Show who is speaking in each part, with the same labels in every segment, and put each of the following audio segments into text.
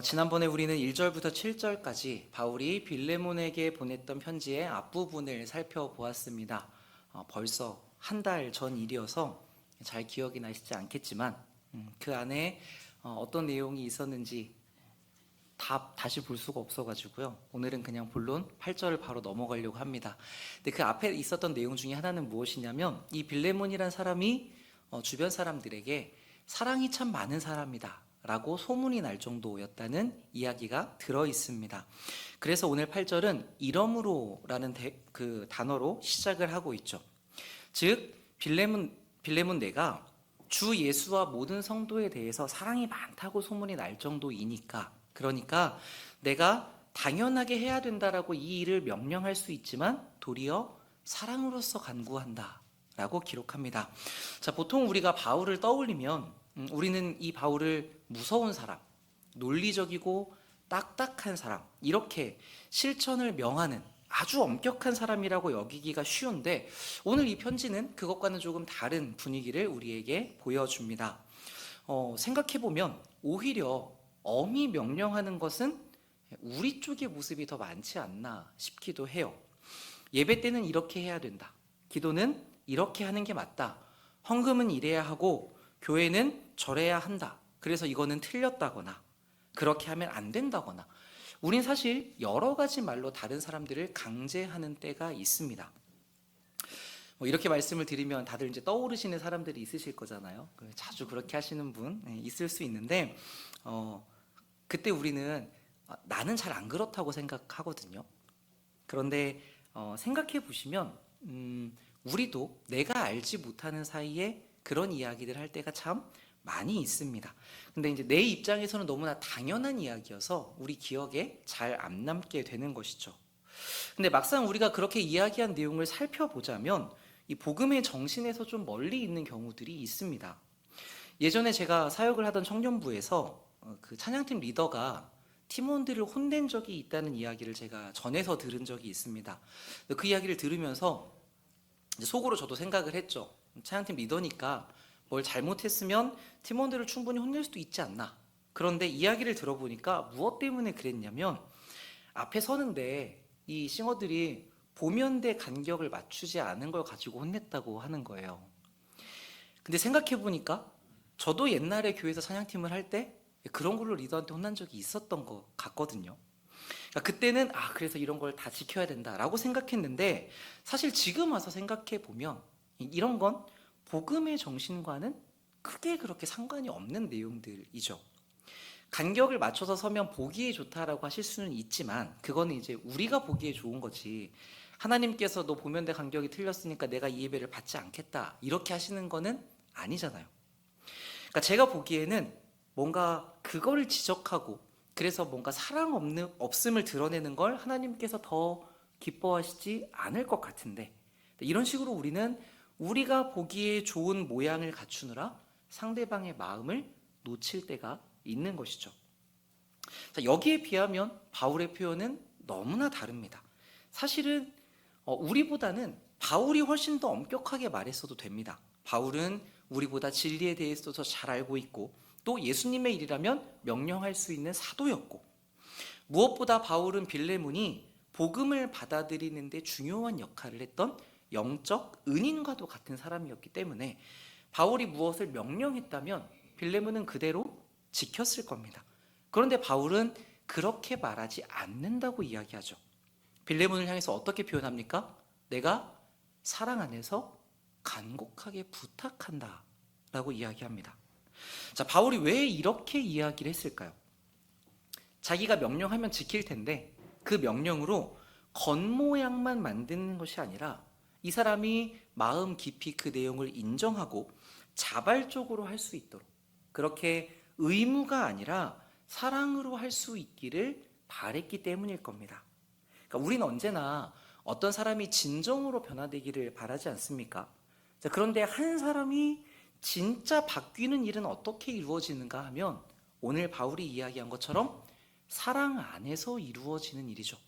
Speaker 1: 지난번에 우리는 1절부터 7절까지 바울이 빌레몬에게 보냈던 편지의 앞부분을 살펴보았습니다. 벌써 한 달 전 일이어서 잘 기억이 나시지 않겠지만 그 안에 어떤 내용이 있었는지 다시 볼 수가 없어가지고요. 오늘은 그냥 본론 8절을 바로 넘어가려고 합니다. 근데 그 앞에 있었던 내용 중에 하나는 무엇이냐면 이 빌레몬이란 사람이 주변 사람들에게 사랑이 참 많은 사람이다 라고 소문이 날 정도였다는 이야기가 들어 있습니다. 그래서 오늘 8절은 이러므로 라는 그 단어로 시작을 하고 있죠. 즉 빌레몬 내가 주 예수와 모든 성도에 대해서 사랑이 많다고 소문이 날 정도이니까, 그러니까 내가 당연하게 해야 된다라고 이 일을 명령할 수 있지만 도리어 사랑으로서 간구한다 라고 기록합니다. 자, 보통 우리가 바울을 떠올리면 우리는 이 바울을 무서운 사람, 논리적이고 딱딱한 사람, 이렇게 실천을 명하는 아주 엄격한 사람이라고 여기기가 쉬운데, 오늘 이 편지는 그것과는 조금 다른 분위기를 우리에게 보여줍니다. 생각해보면 오히려 엄히 명령하는 것은 우리 쪽의 모습이 더 많지 않나 싶기도 해요. 예배 때는 이렇게 해야 된다, 기도는 이렇게 하는 게 맞다, 헌금은 이래야 하고 교회는 저래야 한다, 그래서 이거는 틀렸다거나 그렇게 하면 안 된다거나, 우린 사실 여러 가지 말로 다른 사람들을 강제하는 때가 있습니다. 이렇게 말씀을 드리면 다들 이제 떠오르시는 사람들이 있으실 거잖아요. 자주 그렇게 하시는 분 있을 수 있는데, 그때 우리는 나는 잘 안 그렇다고 생각하거든요. 그런데 생각해 보시면 우리도 내가 알지 못하는 사이에 그런 이야기들 할 때가 참 많이 있습니다. 근데 이제 내 입장에서는 너무나 당연한 이야기여서 우리 기억에 잘 안 남게 되는 것이죠. 근데 막상 우리가 그렇게 이야기한 내용을 살펴보자면 이 복음의 정신에서 좀 멀리 있는 경우들이 있습니다. 예전에 제가 사역을 하던 청년부에서 그 찬양팀 리더가 팀원들을 혼낸 적이 있다는 이야기를 제가 전해서 들은 적이 있습니다. 그 이야기를 들으면서 속으로 저도 생각을 했죠. 찬양팀 리더니까 뭘 잘못했으면 팀원들을 충분히 혼낼 수도 있지 않나. 그런데 이야기를 들어보니까 무엇 때문에 그랬냐면, 앞에 서는데 이 싱어들이 보면대 간격을 맞추지 않은 걸 가지고 혼냈다고 하는 거예요. 근데 생각해보니까 저도 옛날에 교회에서 찬양팀을 할 때 그런 걸로 리더한테 혼난 적이 있었던 것 같거든요. 그러니까 그때는 그래서 이런 걸 다 지켜야 된다라고 생각했는데, 사실 지금 와서 생각해보면 이런 건 복음의 정신과는 크게 그렇게 상관이 없는 내용들이죠. 간격을 맞춰서 서면 보기에 좋다라고 하실 수는 있지만, 그거는 이제 우리가 보기에 좋은 거지, 하나님께서 너 보면대 간격이 틀렸으니까 내가 이 예배를 받지 않겠다 이렇게 하시는 거는 아니잖아요. 그러니까 제가 보기에는 뭔가 그거를 지적하고 그래서 뭔가 사랑 없음을 드러내는 걸 하나님께서 더 기뻐하시지 않을 것 같은데, 이런 식으로 우리는 우리가 보기에 좋은 모양을 갖추느라 상대방의 마음을 놓칠 때가 있는 것이죠. 자, 여기에 비하면 바울의 표현은 너무나 다릅니다. 사실은 우리보다는 바울이 훨씬 더 엄격하게 말했어도 됩니다. 바울은 우리보다 진리에 대해서 더 잘 알고 있고, 또 예수님의 일이라면 명령할 수 있는 사도였고, 무엇보다 바울은 빌레몬이 복음을 받아들이는 데 중요한 역할을 했던 영적 은인과도 같은 사람이었기 때문에 바울이 무엇을 명령했다면 빌레몬은 그대로 지켰을 겁니다. 그런데 바울은 그렇게 말하지 않는다고 이야기하죠. 빌레몬을 향해서 어떻게 표현합니까? 내가 사랑 안에서 간곡하게 부탁한다 라고 이야기합니다. 자, 바울이 왜 이렇게 이야기를 했을까요? 자기가 명령하면 지킬 텐데 그 명령으로 겉모양만 만드는 것이 아니라 이 사람이 마음 깊이 그 내용을 인정하고 자발적으로 할 수 있도록, 그렇게 의무가 아니라 사랑으로 할 수 있기를 바랬기 때문일 겁니다. 그러니까 우리는 언제나 어떤 사람이 진정으로 변화되기를 바라지 않습니까? 자, 그런데 한 사람이 진짜 바뀌는 일은 어떻게 이루어지는가 하면 오늘 바울이 이야기한 것처럼 사랑 안에서 이루어지는 일이죠.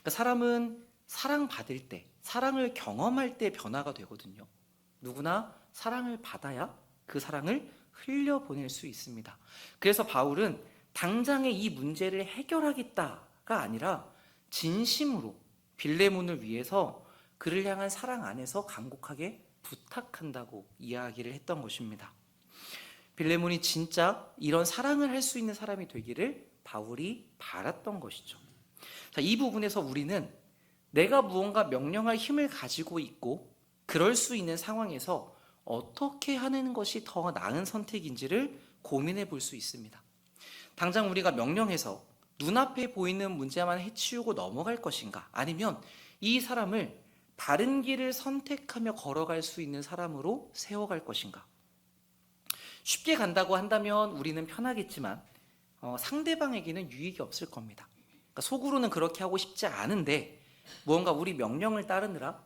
Speaker 1: 그러니까 사람은 사랑받을 때, 사랑을 경험할 때 변화가 되거든요. 누구나 사랑을 받아야 그 사랑을 흘려보낼 수 있습니다. 그래서 바울은 당장의 이 문제를 해결하겠다가 아니라 진심으로 빌레몬을 위해서 그를 향한 사랑 안에서 간곡하게 부탁한다고 이야기를 했던 것입니다. 빌레몬이 진짜 이런 사랑을 할 수 있는 사람이 되기를 바울이 바랐던 것이죠. 자, 이 부분에서 우리는 내가 무언가 명령할 힘을 가지고 있고 그럴 수 있는 상황에서 어떻게 하는 것이 더 나은 선택인지를 고민해 볼 수 있습니다. 당장 우리가 명령해서 눈앞에 보이는 문제만 해치우고 넘어갈 것인가, 아니면 이 사람을 바른 길을 선택하며 걸어갈 수 있는 사람으로 세워갈 것인가. 쉽게 간다고 한다면 우리는 편하겠지만 상대방에게는 유익이 없을 겁니다. 그러니까 속으로는 그렇게 하고 싶지 않은데 무언가 우리 명령을 따르느라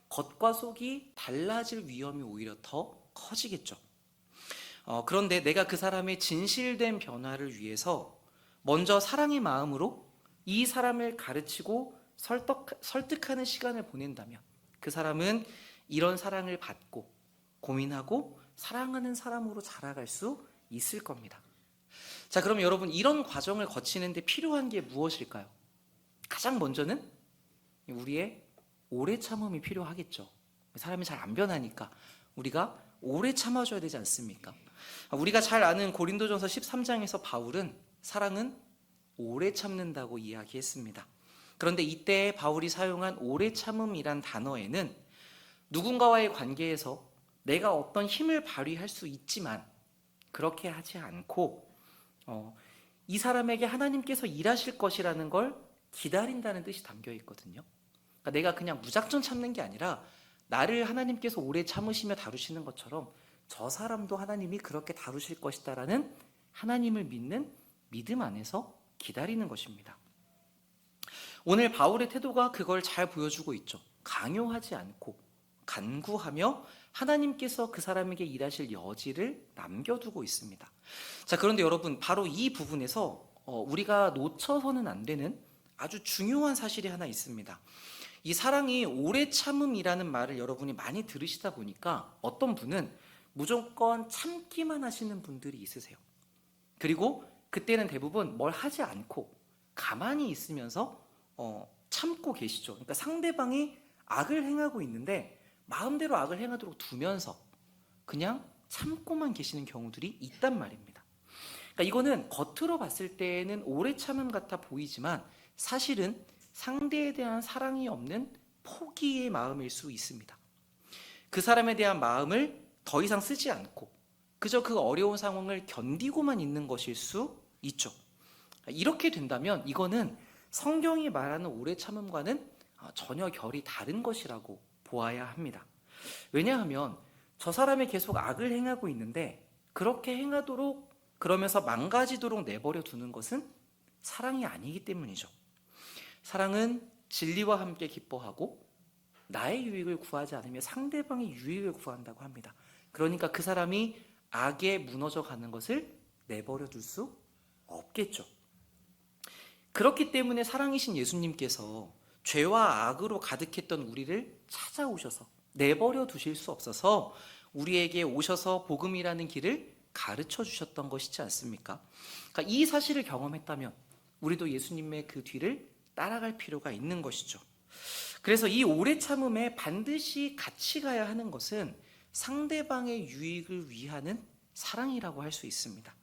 Speaker 1: 겉과 속이 달라질 위험이 오히려 더 커지겠죠. 그런데 내가 그 사람의 진실된 변화를 위해서 먼저 사랑의 마음으로 이 사람을 가르치고 설득하는 시간을 보낸다면 그 사람은 이런 사랑을 받고 고민하고 사랑하는 사람으로 자라갈 수 있을 겁니다. 자, 그럼 여러분, 이런 과정을 거치는데 필요한 게 무엇일까요? 가장 먼저는 우리의 오래 참음이 필요하겠죠. 사람이 잘 안 변하니까 우리가 오래 참아줘야 되지 않습니까? 우리가 잘 아는 고린도전서 13장에서 바울은 사랑은 오래 참는다고 이야기했습니다. 그런데 이때 바울이 사용한 오래 참음이란 단어에는 누군가와의 관계에서 내가 어떤 힘을 발휘할 수 있지만 그렇게 하지 않고 이 사람에게 하나님께서 일하실 것이라는 걸 기다린다는 뜻이 담겨 있거든요. 그러니까 내가 그냥 무작정 참는 게 아니라 나를 하나님께서 오래 참으시며 다루시는 것처럼 저 사람도 하나님이 그렇게 다루실 것이다라는 하나님을 믿는 믿음 안에서 기다리는 것입니다. 오늘 바울의 태도가 그걸 잘 보여주고 있죠. 강요하지 않고 간구하며 하나님께서 그 사람에게 일하실 여지를 남겨두고 있습니다. 자, 그런데 여러분, 바로 이 부분에서 우리가 놓쳐서는 안 되는 아주 중요한 사실이 하나 있습니다. 이 사랑이 오래 참음이라는 말을 여러분이 많이 들으시다 보니까 어떤 분은 무조건 참기만 하시는 분들이 있으세요. 그리고 그때는 대부분 뭘 하지 않고 가만히 있으면서 참고 계시죠. 그러니까 상대방이 악을 행하고 있는데 마음대로 악을 행하도록 두면서 그냥 참고만 계시는 경우들이 있단 말입니다. 그러니까 이거는 겉으로 봤을 때는 오래 참음 같아 보이지만 사실은 상대에 대한 사랑이 없는 포기의 마음일 수 있습니다. 그 사람에 대한 마음을 더 이상 쓰지 않고 그저 그 어려운 상황을 견디고만 있는 것일 수 있죠. 이렇게 된다면 이거는 성경이 말하는 오래 참음과는 전혀 결이 다른 것이라고 보아야 합니다. 왜냐하면 저 사람이 계속 악을 행하고 있는데 그렇게 행하도록 그러면서 망가지도록 내버려 두는 것은 사랑이 아니기 때문이죠. 사랑은 진리와 함께 기뻐하고 나의 유익을 구하지 않으며 상대방의 유익을 구한다고 합니다. 그러니까 그 사람이 악에 무너져 가는 것을 내버려 둘 수 없겠죠. 그렇기 때문에 사랑이신 예수님께서 죄와 악으로 가득했던 우리를 찾아오셔서 내버려 두실 수 없어서 우리에게 오셔서 복음이라는 길을 가르쳐 주셨던 것이지 않습니까? 그러니까 이 사실을 경험했다면 우리도 예수님의 그 뒤를 따라갈 필요가 있는 것이죠. 그래서 이 오래 참음에 반드시 같이 가야 하는 것은 상대방의 유익을 위하는 사랑이라고 할 수 있습니다.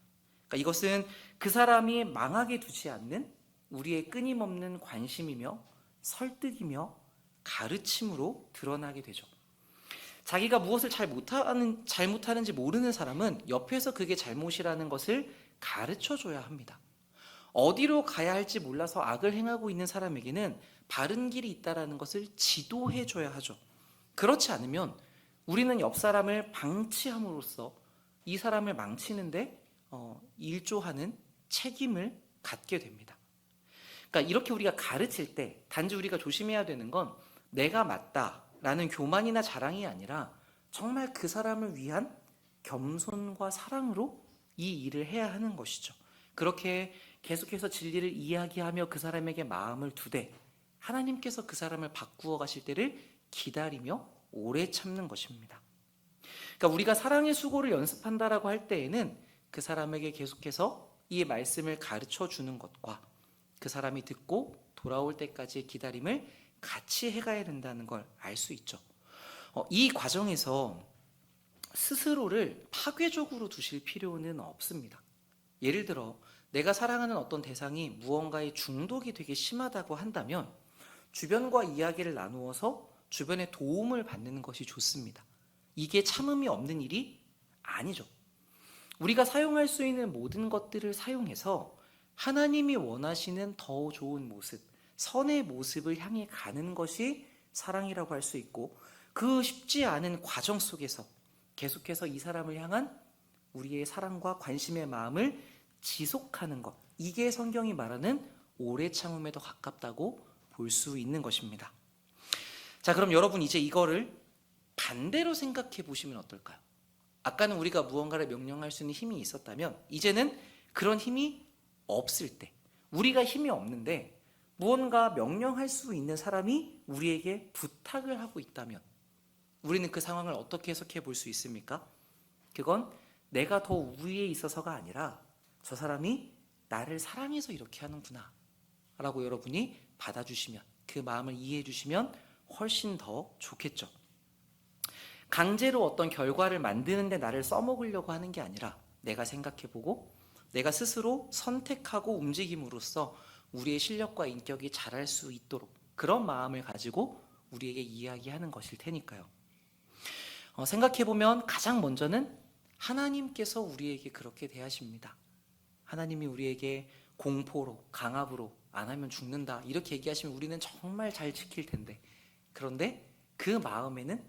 Speaker 1: 그러니까 이것은 그 사람이 망하게 두지 않는 우리의 끊임없는 관심이며 설득이며 가르침으로 드러나게 되죠. 자기가 무엇을 잘못하는지 모르는 사람은 옆에서 그게 잘못이라는 것을 가르쳐줘야 합니다. 어디로 가야 할지 몰라서 악을 행하고 있는 사람에게는 바른 길이 있다는 것을 지도해줘야 하죠. 그렇지 않으면 우리는 옆 사람을 방치함으로써 이 사람을 망치는데 일조하는 책임을 갖게 됩니다. 그러니까 이렇게 우리가 가르칠 때 단지 우리가 조심해야 되는 건 내가 맞다라는 교만이나 자랑이 아니라 정말 그 사람을 위한 겸손과 사랑으로 이 일을 해야 하는 것이죠. 그렇게 계속해서 진리를 이야기하며 그 사람에게 마음을 두되 하나님께서 그 사람을 바꾸어 가실 때를 기다리며 오래 참는 것입니다. 그러니까 우리가 사랑의 수고를 연습한다라고 할 때에는 그 사람에게 계속해서 이 말씀을 가르쳐 주는 것과 그 사람이 듣고 돌아올 때까지의 기다림을 같이 해가야 된다는 걸 알 수 있죠. 이 과정에서 스스로를 파괴적으로 두실 필요는 없습니다. 예를 들어 내가 사랑하는 어떤 대상이 무언가에 중독이 되게 심하다고 한다면 주변과 이야기를 나누어서 주변의 도움을 받는 것이 좋습니다. 이게 참음이 없는 일이 아니죠. 우리가 사용할 수 있는 모든 것들을 사용해서 하나님이 원하시는 더 좋은 모습, 선의 모습을 향해 가는 것이 사랑이라고 할 수 있고, 그 쉽지 않은 과정 속에서 계속해서 이 사람을 향한 우리의 사랑과 관심의 마음을 지속하는 것, 이게 성경이 말하는 오래 참음에 더 가깝다고 볼 수 있는 것입니다. 자, 그럼 여러분 이제 이거를 반대로 생각해 보시면 어떨까요? 아까는 우리가 무언가를 명령할 수 있는 힘이 있었다면 이제는 그런 힘이 없을 때, 우리가 힘이 없는데 무언가 명령할 수 있는 사람이 우리에게 부탁을 하고 있다면 우리는 그 상황을 어떻게 해석해 볼 수 있습니까? 그건 내가 더 우위에 있어서가 아니라 저 사람이 나를 사랑해서 이렇게 하는구나 라고 여러분이 받아주시면, 그 마음을 이해해 주시면 훨씬 더 좋겠죠. 강제로 어떤 결과를 만드는데 나를 써먹으려고 하는 게 아니라 내가 생각해보고 내가 스스로 선택하고 움직임으로써 우리의 실력과 인격이 자랄 수 있도록 그런 마음을 가지고 우리에게 이야기하는 것일 테니까요. 생각해보면 가장 먼저는 하나님께서 우리에게 그렇게 대하십니다. 하나님이 우리에게 공포로, 강압으로 안 하면 죽는다 이렇게 얘기하시면 우리는 정말 잘 지킬 텐데, 그런데 그 마음에는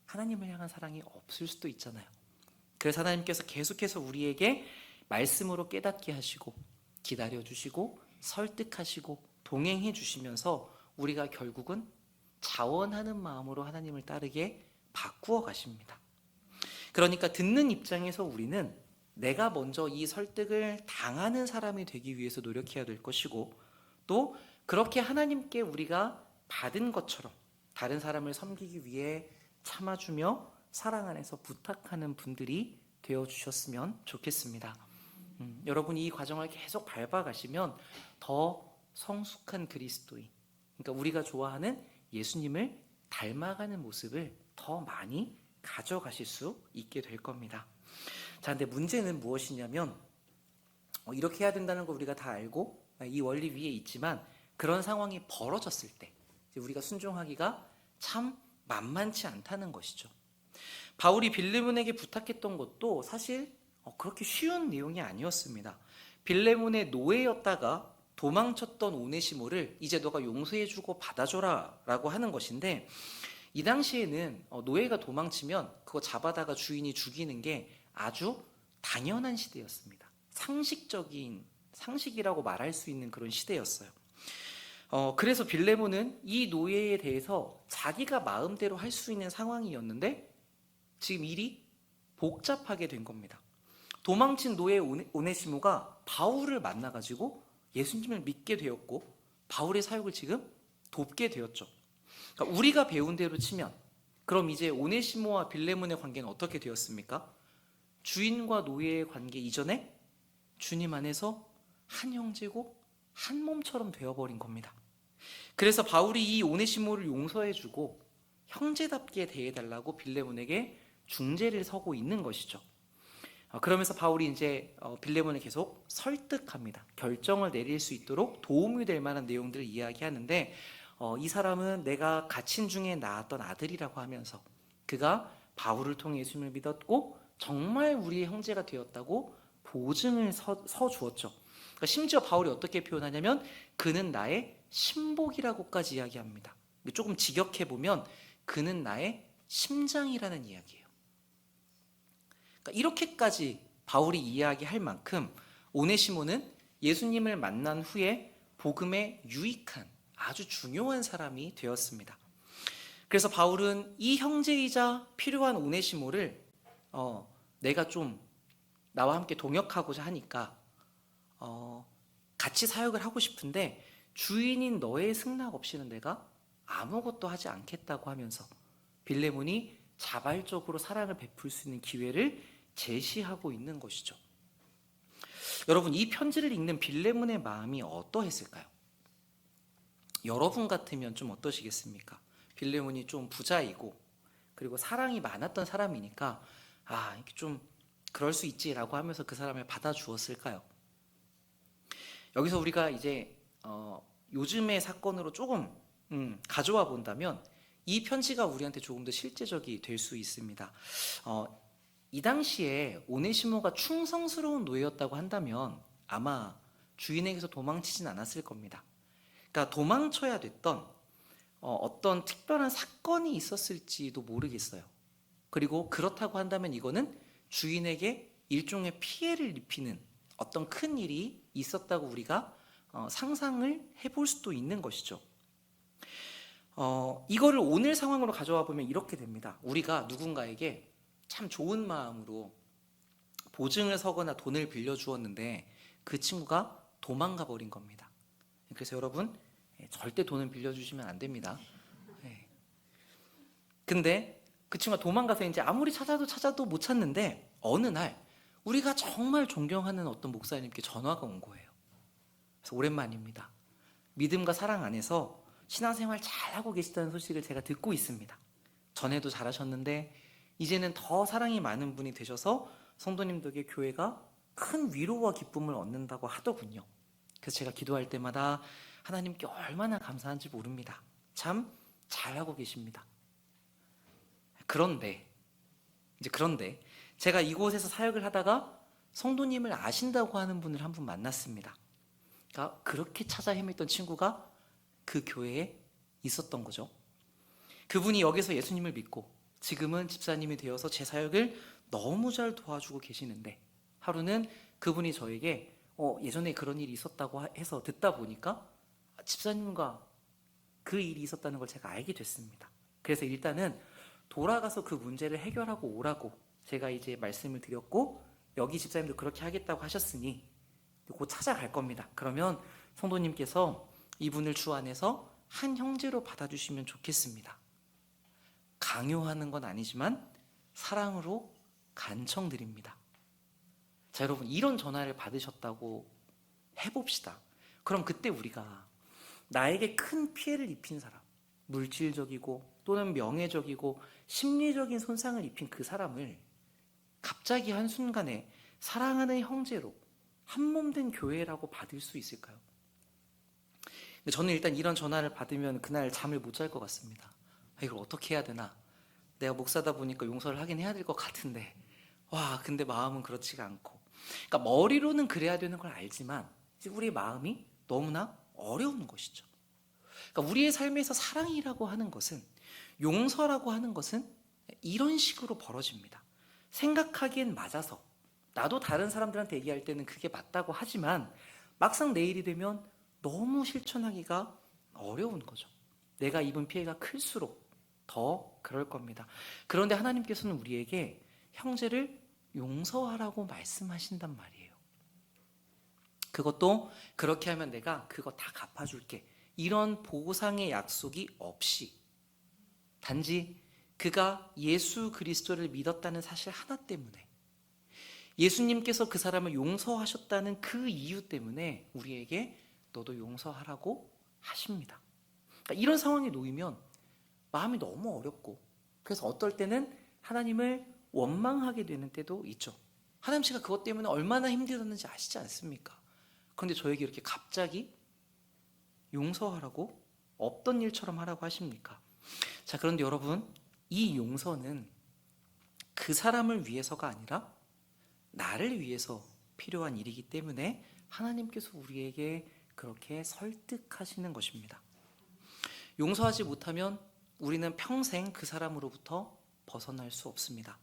Speaker 1: 하나님을 향한 사랑이 없을 수도 있잖아요. 그래서 하나님께서 계속해서 우리에게 말씀으로 깨닫게 하시고 기다려주시고 설득하시고 동행해 주시면서 우리가 결국은 자원하는 마음으로 하나님을 따르게 바꾸어 가십니다. 그러니까 듣는 입장에서 우리는 내가 먼저 이 설득을 당하는 사람이 되기 위해서 노력해야 될 것이고, 또 그렇게 하나님께 우리가 받은 것처럼 다른 사람을 섬기기 위해 참아주며 사랑 안에서 부탁하는 분들이 되어주셨으면 좋겠습니다. 여러분이 이 과정을 계속 밟아가시면 더 성숙한 그리스도인, 그러니까 우리가 좋아하는 예수님을 닮아가는 모습을 더 많이 가져가실 수 있게 될 겁니다. 자, 근데 문제는 무엇이냐면 이렇게 해야 된다는 거 우리가 다 알고 이 원리 위에 있지만 그런 상황이 벌어졌을 때 우리가 순종하기가 참 만만치 않다는 것이죠. 바울이 빌레몬에게 부탁했던 것도 사실 그렇게 쉬운 내용이 아니었습니다. 빌레몬의 노예였다가 도망쳤던 오네시모를 이제 너가 용서해주고 받아줘라 라고 하는 것인데, 이 당시에는 노예가 도망치면 그거 잡아다가 주인이 죽이는 게 아주 당연한 시대였습니다. 상식이라고 말할 수 있는 그런 시대였어요. 그래서 빌레몬은 이 노예에 대해서 자기가 마음대로 할 수 있는 상황이었는데 지금 일이 복잡하게 된 겁니다. 도망친 노예 오네시모가 바울을 만나가지고 예수님을 믿게 되었고 바울의 사역을 지금 돕게 되었죠. 그러니까 우리가 배운 대로 치면 그럼 이제 오네시모와 빌레몬의 관계는 어떻게 되었습니까? 주인과 노예의 관계 이전에 주님 안에서 한 형제고 한 몸처럼 되어버린 겁니다. 그래서 바울이 이 오네시모를 용서해주고 형제답게 대해달라고 빌레몬에게 중재를 서고 있는 것이죠. 그러면서 바울이 이제 빌레몬을 계속 설득합니다. 결정을 내릴 수 있도록 도움이 될 만한 내용들을 이야기하는데, 이 사람은 내가 갇힌 중에 낳았던 아들이라고 하면서 그가 바울을 통해 예수님을 믿었고 정말 우리의 형제가 되었다고 보증을 서주었죠. 그러니까 심지어 바울이 어떻게 표현하냐면 그는 나의 신복이라고까지 이야기합니다. 조금 직역해보면 그는 나의 심장이라는 이야기예요. 그러니까 이렇게까지 바울이 이야기할 만큼 오네시모는 예수님을 만난 후에 복음에 유익한 아주 중요한 사람이 되었습니다. 그래서 바울은 이 형제이자 필요한 오네시모를 내가 좀 나와 함께 동역하고자 하니까 같이 사역을 하고 싶은데 주인인 너의 승낙 없이는 내가 아무것도 하지 않겠다고 하면서 빌레몬이 자발적으로 사랑을 베풀 수 있는 기회를 제시하고 있는 것이죠. 여러분, 이 편지를 읽는 빌레몬의 마음이 어떠했을까요? 여러분 같으면 좀 어떠시겠습니까? 빌레몬이 좀 부자이고 그리고 사랑이 많았던 사람이니까 이렇게 좀 그럴 수 있지라고 하면서 그 사람을 받아주었을까요? 여기서 우리가 이제 요즘의 사건으로 조금 가져와 본다면 이 편지가 우리한테 조금 더 실제적이 될 수 있습니다. 이 당시에 오네시모가 충성스러운 노예였다고 한다면 아마 주인에게서 도망치진 않았을 겁니다. 그러니까 도망쳐야 됐던 어떤 특별한 사건이 있었을지도 모르겠어요. 그리고 그렇다고 한다면 이거는 주인에게 일종의 피해를 입히는 어떤 큰 일이 있었다고 우리가 상상을 해볼 수도 있는 것이죠. 이거를 오늘 상황으로 가져와 보면 이렇게 됩니다. 우리가 누군가에게 참 좋은 마음으로 보증을 서거나 돈을 빌려주었는데 그 친구가 도망가 버린 겁니다. 그래서 여러분, 절대 돈을 빌려주시면 안 됩니다. 근데 그 친구가 도망가서 이제 아무리 찾아도 못 찾는데 어느 날 우리가 정말 존경하는 어떤 목사님께 전화가 온 거예요. 그래서 오랜만입니다. 믿음과 사랑 안에서 신앙생활 잘하고 계시다는 소식을 제가 듣고 있습니다. 전에도 잘하셨는데 이제는 더 사랑이 많은 분이 되셔서 성도님 덕에 교회가 큰 위로와 기쁨을 얻는다고 하더군요. 그래서 제가 기도할 때마다 하나님께 얼마나 감사한지 모릅니다. 참 잘하고 계십니다. 그런데 제가 이곳에서 사역을 하다가 성도님을 아신다고 하는 분을 한 분 만났습니다. 그러니까 그렇게 찾아 헤맸던 친구가 그 교회에 있었던 거죠. 그분이 여기서 예수님을 믿고 지금은 집사님이 되어서 제 사역을 너무 잘 도와주고 계시는데 하루는 그분이 저에게 예전에 그런 일이 있었다고 해서 듣다 보니까 집사님과 그 일이 있었다는 걸 제가 알게 됐습니다. 그래서 일단은 돌아가서 그 문제를 해결하고 오라고 제가 이제 말씀을 드렸고 여기 집사님도 그렇게 하겠다고 하셨으니 곧 찾아갈 겁니다. 그러면 성도님께서 이분을 주 안에서 한 형제로 받아주시면 좋겠습니다. 강요하는 건 아니지만 사랑으로 간청드립니다. 자, 여러분, 이런 전화를 받으셨다고 해봅시다. 그럼 그때 우리가 나에게 큰 피해를 입힌 사람, 물질적이고 또는 명예적이고 심리적인 손상을 입힌 그 사람을 갑자기 한순간에 사랑하는 형제로 한몸된 교회라고 받을 수 있을까요? 근데 저는 일단 이런 전화를 받으면 그날 잠을 못 잘 것 같습니다. 이걸 어떻게 해야 되나? 내가 목사다 보니까 용서를 하긴 해야 될 것 같은데 근데 마음은 그렇지가 않고, 그러니까 머리로는 그래야 되는 걸 알지만 우리 마음이 너무나 어려운 것이죠. 그러니까 우리의 삶에서 사랑이라고 하는 것은, 용서라고 하는 것은 이런 식으로 벌어집니다. 생각하기엔 맞아서 나도 다른 사람들한테 얘기할 때는 그게 맞다고 하지만 막상 내 일이 되면 너무 실천하기가 어려운 거죠. 내가 입은 피해가 클수록 더 그럴 겁니다. 그런데 하나님께서는 우리에게 형제를 용서하라고 말씀하신단 말이에요. 그것도 그렇게 하면 내가 그거 다 갚아줄게, 이런 보상의 약속이 없이 단지 그가 예수 그리스도를 믿었다는 사실 하나 때문에, 예수님께서 그 사람을 용서하셨다는 그 이유 때문에 우리에게 너도 용서하라고 하십니다. 그러니까 이런 상황에 놓이면 마음이 너무 어렵고, 그래서 어떨 때는 하나님을 원망하게 되는 때도 있죠. 하나님, 씨가 그것 때문에 얼마나 힘들었는지 아시지 않습니까? 그런데 저에게 이렇게 갑자기 용서하라고, 없던 일처럼 하라고 하십니까? 자, 그런데 여러분, 이 용서는 그 사람을 위해서가 아니라 나를 위해서 필요한 일이기 때문에 하나님께서 우리에게 그렇게 설득하시는 것입니다. 용서하지 못하면 우리는 평생 그 사람으로부터 벗어날 수 없습니다.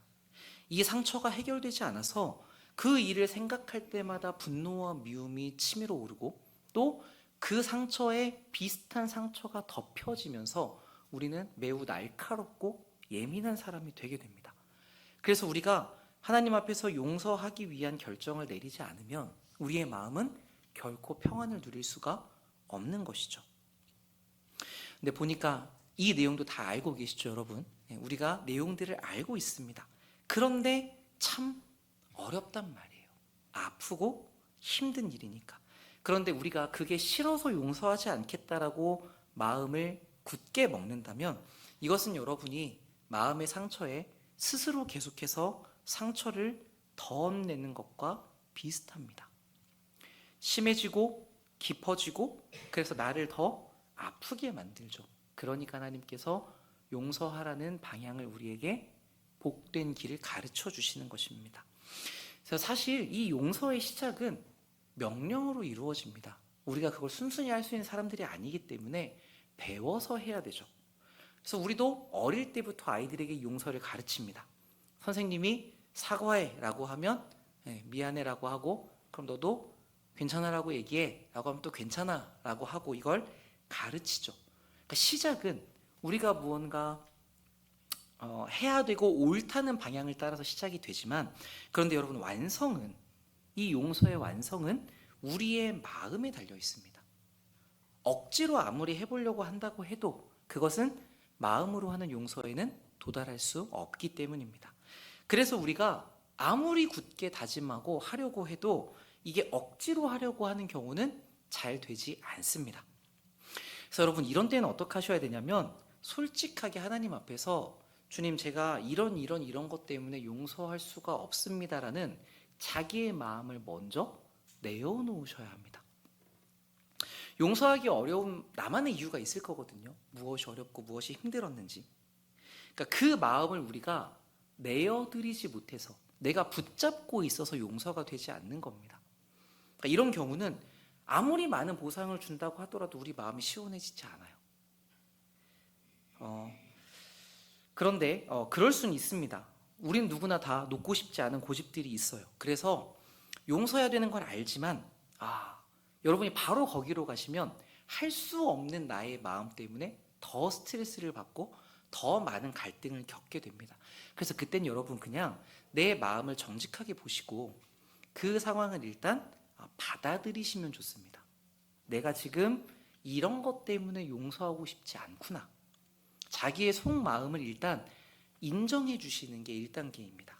Speaker 1: 이 상처가 해결되지 않아서 그 일을 생각할 때마다 분노와 미움이 치밀어 오르고 또 그 상처에 비슷한 상처가 덮여지면서 우리는 매우 날카롭고 예민한 사람이 되게 됩니다. 그래서 우리가 하나님 앞에서 용서하기 위한 결정을 내리지 않으면 우리의 마음은 결코 평안을 누릴 수가 없는 것이죠. 근데 보니까 이 내용도 다 알고 계시죠, 여러분? 우리가 내용들을 알고 있습니다. 그런데 참 어렵단 말이에요. 아프고 힘든 일이니까. 그런데 우리가 그게 싫어서 용서하지 않겠다라고 마음을 굳게 먹는다면 이것은 여러분이 마음의 상처에 스스로 계속해서 상처를 더 내는 것과 비슷합니다. 심해지고 깊어지고 그래서 나를 더 아프게 만들죠. 그러니까 하나님께서 용서하라는 방향을 우리에게 복된 길을 가르쳐 주시는 것입니다. 그래서 사실 이 용서의 시작은 명령으로 이루어집니다. 우리가 그걸 순순히 할 수 있는 사람들이 아니기 때문에 배워서 해야 되죠. 그래서 우리도 어릴 때부터 아이들에게 용서를 가르칩니다. 선생님이 사과해 라고 하면 미안해 라고 하고, 그럼 너도 괜찮아 라고 얘기해 라고 하면 또 괜찮아 라고 하고, 이걸 가르치죠. 그러니까 시작은 우리가 무언가 해야 되고 옳다는 방향을 따라서 시작이 되지만, 그런데 여러분, 완성은, 이 용서의 완성은 우리의 마음에 달려 있습니다. 억지로 아무리 해보려고 한다고 해도 그것은 마음으로 하는 용서에는 도달할 수 없기 때문입니다. 그래서 우리가 아무리 굳게 다짐하고 하려고 해도 이게 억지로 하려고 하는 경우는 잘 되지 않습니다. 그래서 여러분, 이런 때는 어떻게 하셔야 되냐면 솔직하게 하나님 앞에서 주님, 제가 이런 것 때문에 용서할 수가 없습니다라는 자기의 마음을 먼저 내어놓으셔야 합니다. 용서하기 어려운 나만의 이유가 있을 거거든요. 무엇이 어렵고 무엇이 힘들었는지. 그러니까 그 마음을 우리가 내어드리지 못해서 내가 붙잡고 있어서 용서가 되지 않는 겁니다. 그러니까 이런 경우는 아무리 많은 보상을 준다고 하더라도 우리 마음이 시원해지지 않아요. 그런데 그럴 수는 있습니다. 우린 누구나 다 놓고 싶지 않은 고집들이 있어요. 그래서 용서해야 되는 걸 알지만 여러분이 바로 거기로 가시면 할 수 없는 나의 마음 때문에 더 스트레스를 받고 더 많은 갈등을 겪게 됩니다. 그래서 그땐 여러분 그냥 내 마음을 정직하게 보시고 그 상황을 일단 받아들이시면 좋습니다. 내가 지금 이런 것 때문에 용서하고 싶지 않구나. 자기의 속마음을 일단 인정해 주시는 게 1단계입니다.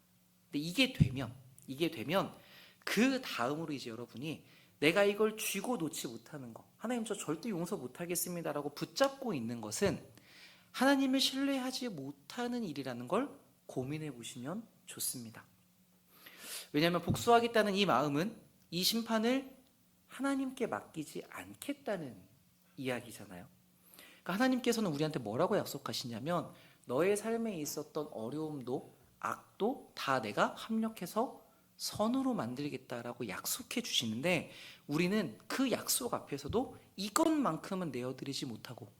Speaker 1: 근데 이게 되면 그 다음으로 이제 여러분이 내가 이걸 쥐고 놓지 못하는 거, 하나님 저 절대 용서 못하겠습니다라고 붙잡고 있는 것은 하나님을 신뢰하지 못하는 일이라는 걸 고민해 보시면 좋습니다. 왜냐하면 복수하겠다는 이 마음은 이 심판을 하나님께 맡기지 않겠다는 이야기잖아요. 그러니까 하나님께서는 우리한테 뭐라고 약속하시냐면 너의 삶에 있었던 어려움도 악도 다 내가 합력해서 선으로 만들겠다라고 약속해 주시는데, 우리는 그 약속 앞에서도 이것만큼은 내어드리지 못하고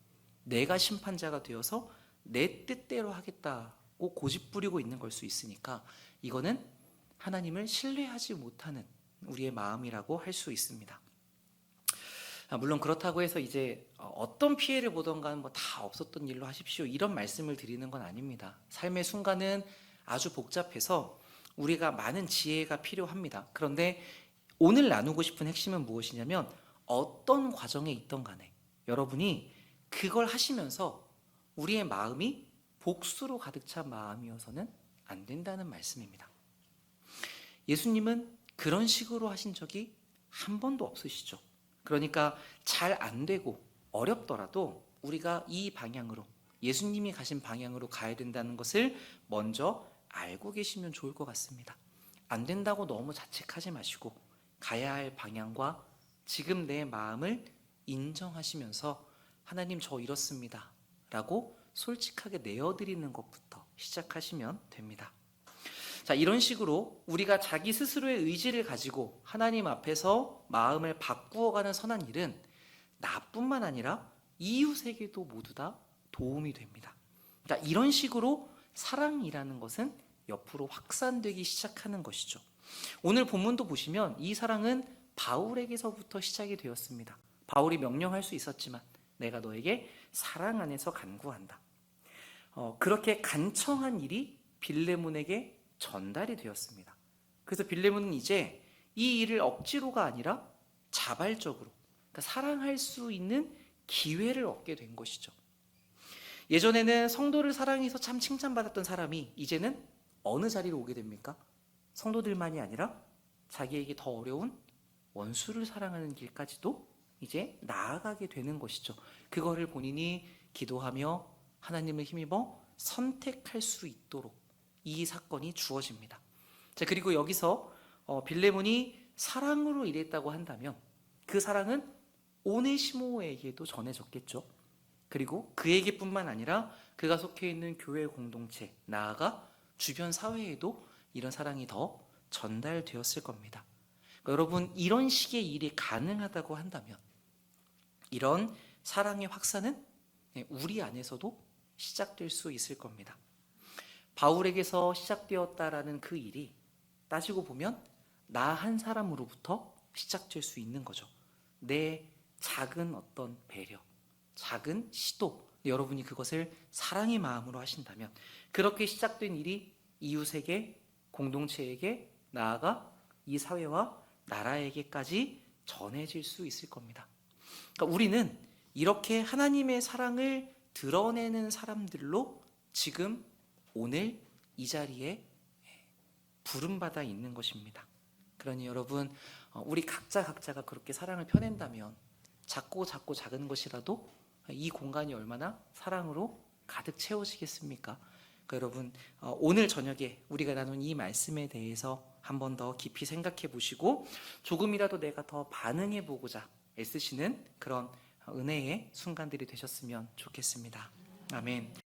Speaker 1: 내가 심판자가 되어서 내 뜻대로 하겠다고 고집부리고 있는 걸 수 있으니까 이거는 하나님을 신뢰하지 못하는 우리의 마음이라고 할 수 있습니다. 물론 그렇다고 해서 이제 어떤 피해를 보던가 뭐 다 없었던 일로 하십시오, 이런 말씀을 드리는 건 아닙니다. 삶의 순간은 아주 복잡해서 우리가 많은 지혜가 필요합니다. 그런데 오늘 나누고 싶은 핵심은 무엇이냐면 어떤 과정에 있던 간에 여러분이 그걸 하시면서 우리의 마음이 복수로 가득 찬 마음이어서는 안 된다는 말씀입니다. 예수님은 그런 식으로 하신 적이 한 번도 없으시죠. 그러니까 잘 안 되고 어렵더라도 우리가 이 방향으로, 예수님이 가신 방향으로 가야 된다는 것을 먼저 알고 계시면 좋을 것 같습니다. 안 된다고 너무 자책하지 마시고 가야 할 방향과 지금 내 마음을 인정하시면서 하나님 저 이렇습니다 라고 솔직하게 내어드리는 것부터 시작하시면 됩니다. 자, 이런 식으로 우리가 자기 스스로의 의지를 가지고 하나님 앞에서 마음을 바꾸어가는 선한 일은 나뿐만 아니라 이웃에게도 모두 다 도움이 됩니다. 그러니까 이런 식으로 사랑이라는 것은 옆으로 확산되기 시작하는 것이죠. 오늘 본문도 보시면 이 사랑은 바울에게서부터 시작이 되었습니다. 바울이 명령할 수 있었지만 내가 너에게 사랑 안에서 간구한다. 그렇게 간청한 일이 빌레몬에게 전달이 되었습니다. 그래서 빌레몬은 이제 이 일을 억지로가 아니라 자발적으로, 그러니까 사랑할 수 있는 기회를 얻게 된 것이죠. 예전에는 성도를 사랑해서 참 칭찬받았던 사람이 이제는 어느 자리로 오게 됩니까? 성도들만이 아니라 자기에게 더 어려운 원수를 사랑하는 길까지도 이제 나아가게 되는 것이죠. 그거를 본인이 기도하며 하나님을 힘입어 선택할 수 있도록 이 사건이 주어집니다. 자, 그리고 여기서 빌레몬이 사랑으로 일했다고 한다면 그 사랑은 오네시모에게도 전해졌겠죠. 그리고 그에게뿐만 아니라 그가 속해 있는 교회 공동체, 나아가 주변 사회에도 이런 사랑이 더 전달되었을 겁니다. 그러니까 여러분, 이런 식의 일이 가능하다고 한다면 이런 사랑의 확산은 우리 안에서도 시작될 수 있을 겁니다. 바울에게서 시작되었다라는 그 일이 따지고 보면 나 한 사람으로부터 시작될 수 있는 거죠. 내 작은 어떤 배려, 작은 시도, 여러분이 그것을 사랑의 마음으로 하신다면 그렇게 시작된 일이 이웃에게, 공동체에게, 나아가 이 사회와 나라에게까지 전해질 수 있을 겁니다. 그러니까 우리는 이렇게 하나님의 사랑을 드러내는 사람들로 지금 오늘 이 자리에 부름받아 있는 것입니다. 그러니 여러분, 우리 각자가 그렇게 사랑을 펴낸다면 작고 작은 것이라도 이 공간이 얼마나 사랑으로 가득 채워지겠습니까? 그러니까 여러분, 오늘 저녁에 우리가 나눈 이 말씀에 대해서 한 번 더 깊이 생각해 보시고 조금이라도 내가 더 반응해 보고자 애쓰시는 그런 은혜의 순간들이 되셨으면 좋겠습니다. 아멘.